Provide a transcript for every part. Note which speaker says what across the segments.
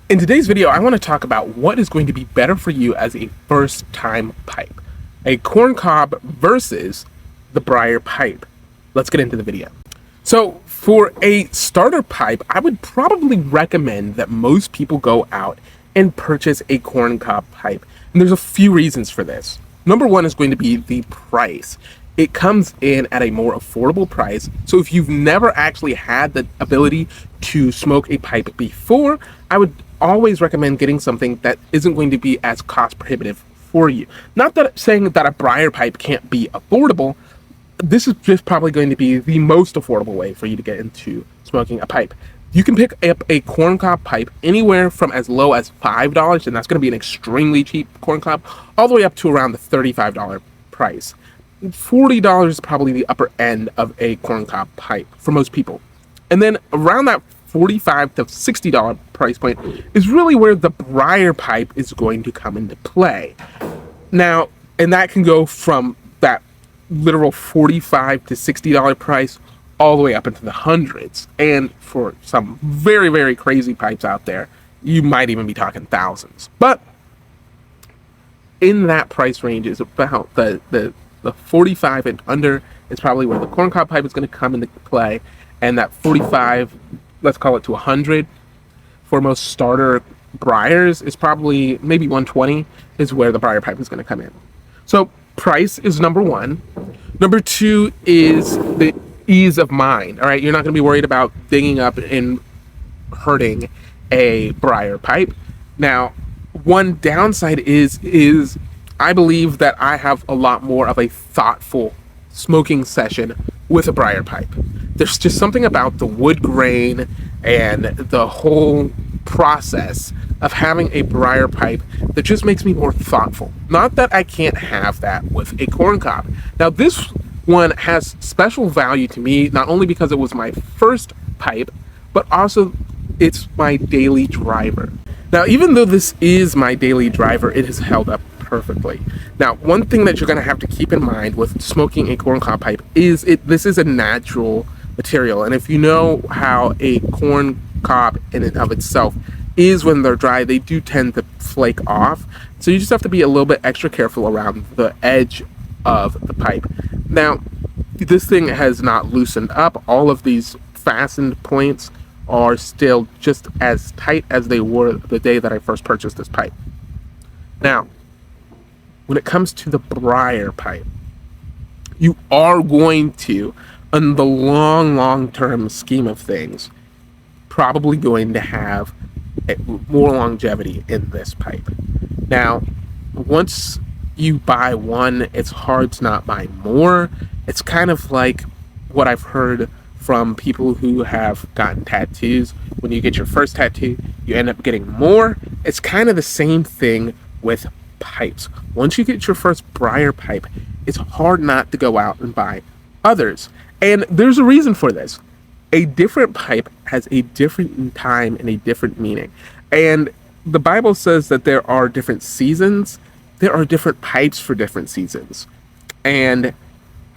Speaker 1: In today's video, I want to talk about what is going to be better for you as a first-time pipe. A corncob versus the briar pipe. Let's get into the video. So for a starter pipe, I would probably recommend that most people go out and purchase a corncob pipe. And there's a few reasons for this. Number one is going to be the price. It comes in at a more affordable price. So if you've never actually had the ability to smoke a pipe before, I would always recommend getting something that isn't going to be as cost prohibitive for you. Not that saying that a briar pipe can't be affordable. This is just probably going to be the most affordable way for you to get into smoking a pipe. You can pick up a corncob pipe anywhere from as low as $5, and that's going to be an extremely cheap corncob, all the way up to around the $35 price. $40 is probably the upper end of a corncob pipe for most people. And then around that $45 to $60 price point is really where the briar pipe is going to come into play. Now, and that can go from that literal $45 to $60 price all the way up into the hundreds. And for some very, very crazy pipes out there, you might even be talking thousands. But in that price range is about the 45 and under is probably where the corncob pipe is going to come into play, and that 45, let's call it to 100 for most starter briars is probably maybe 120 is where the briar pipe is going to come in. So price is number one. Number two is the ease of mind. All right, you're not going to be worried about digging up and hurting a briar pipe. Now, one downside is I believe that I have a lot more of a thoughtful smoking session with a briar pipe. There's just something about the wood grain and the whole process of having a briar pipe that just makes me more thoughtful. Not that I can't have that with a corncob. Now, this one has special value to me, not only because it was my first pipe, but also it's my daily driver. Now, even though this is my daily driver, it has held up perfectly. Now, one thing that you're going to have to keep in mind with smoking a corncob pipe is this is a natural material, and if you know how a corn cob in and of itself is when they're dry, they do tend to flake off. So you just have to be a little bit extra careful around the edge of the pipe. Now, this thing has not loosened up. All of these fastened points are still just as tight as they were the day that I first purchased this pipe. Now, when it comes to the briar pipe, you are going to, in the long-term scheme of things, probably going to have more longevity in this pipe. Now, once you buy one, it's hard to not buy more. It's kind of like what I've heard from people who have gotten tattoos. When you get your first tattoo, you end up getting more. It's kind of the same thing with pipes. Once you get your first briar pipe, it's hard not to go out and buy others. And there's a reason for this. A different pipe has a different time and a different meaning. And the Bible says that there are different seasons. There are different pipes for different seasons. And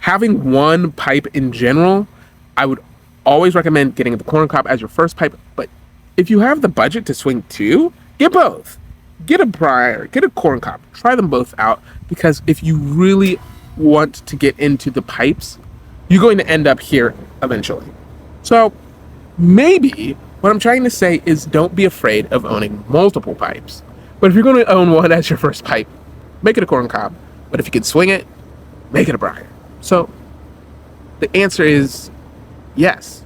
Speaker 1: having one pipe in general, I would always recommend getting the corncob as your first pipe. But if you have the budget to swing two, get both. Get a briar, get a corncob, try them both out, because if you really want to get into the pipes, you're going to end up here eventually. So maybe what I'm trying to say is don't be afraid of owning multiple pipes. But if you're going to own one as your first pipe, make it a corncob. But if you can swing it, make it a briar. So the answer is yes.